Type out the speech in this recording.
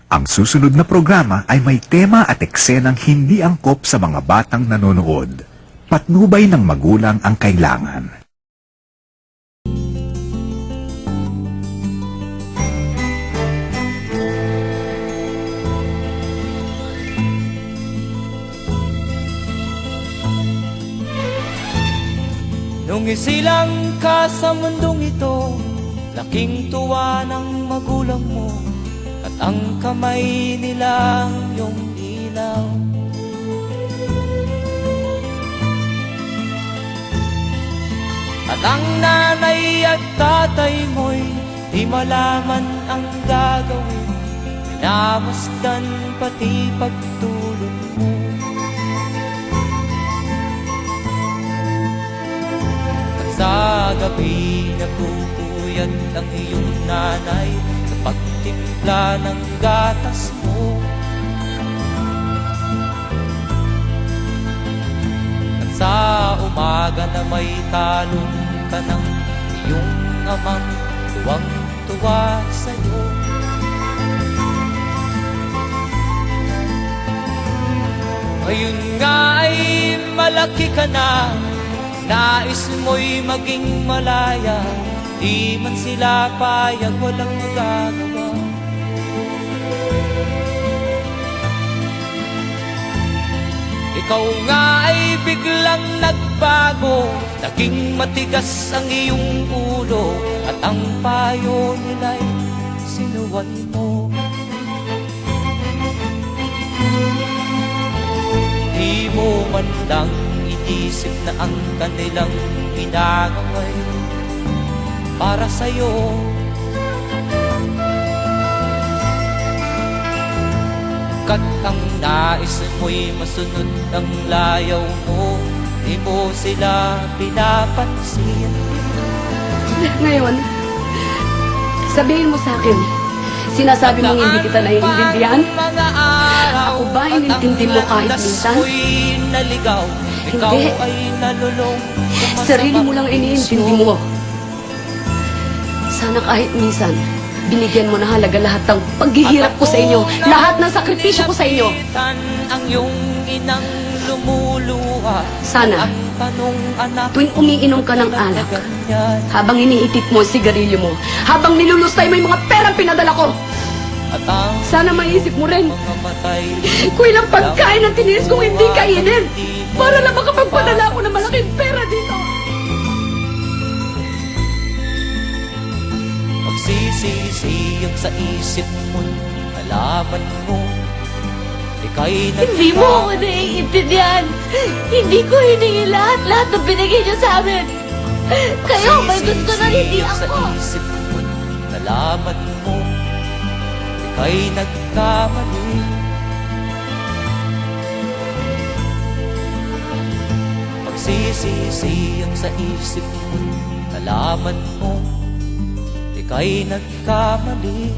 Ang susunod na programa ay may tema at eksenang hindi angkop sa mga batang nanonood. Patnubay ng magulang ang kailangan. Nung isilang ka sa mundong ito, laking tuwa ng magulang mo, at ang kamay nila yung ilaw. At ang nanay at tatay mo'y di malaman ang gagawin, minamasdan pati pagtulog mo. Sa gabi nagpupuyat ang iyong nanay sa pagtimpla ng gatas mo. At sa umaga na may talong ka ng iyong amang tuwang-tuwa sa'yo. Ngayon nga ay malaki ka na, nais mo'y maging malaya, di man sila payag, walang magagawa. Ikaw nga ay biglang nagbago, naging matigas ang iyong ulo, at ang payo nila'y sinuwan mo. Di mo man lang isip na ang kanilang ginagaway para sa'yo. Kat ang nais mo'y masunod ang layaw mo, di mo sila pinapansin. Ngayon, sabihin mo sa akin, sinasabi mong hindi kita naiintindihan? Ako ba inintindi mo kahit minsan? Naligaw, ikaw Hindi. ay nalulong. Sarili mo lang iniintindi mo. Sana kahit minsan, binigyan mo na halaga lahat ng paghihirap ko sa inyo, lahat ng sakripisyo ko sa inyo. Ang iyong inang lumuluha. Sana, Ang tanong anak, tuwing umiinom ka ng alak, habang iniitit mo ang sigarilyo mo, habang nilulustay mo yung mga perang pinadala ko, at ang sana maisip mo rin mga matay kung ilang pagkain ang tiniis kong hindi kainin para lang makapagpadala ako ng malaking pera dito. Magsisisiyag sa isip mo, nalaman mo ika'y Hindi mo ako naiintindihan. Hindi ko hiningi lahat ng binigay niyo sa amin. Kayo, may gusto na hindi Magsisisiyag ako. sa isip mo, nalaman mo ika'y nagkamali. Magsisisiyag sa isip mo, nalaman mo ika'y nagkamali.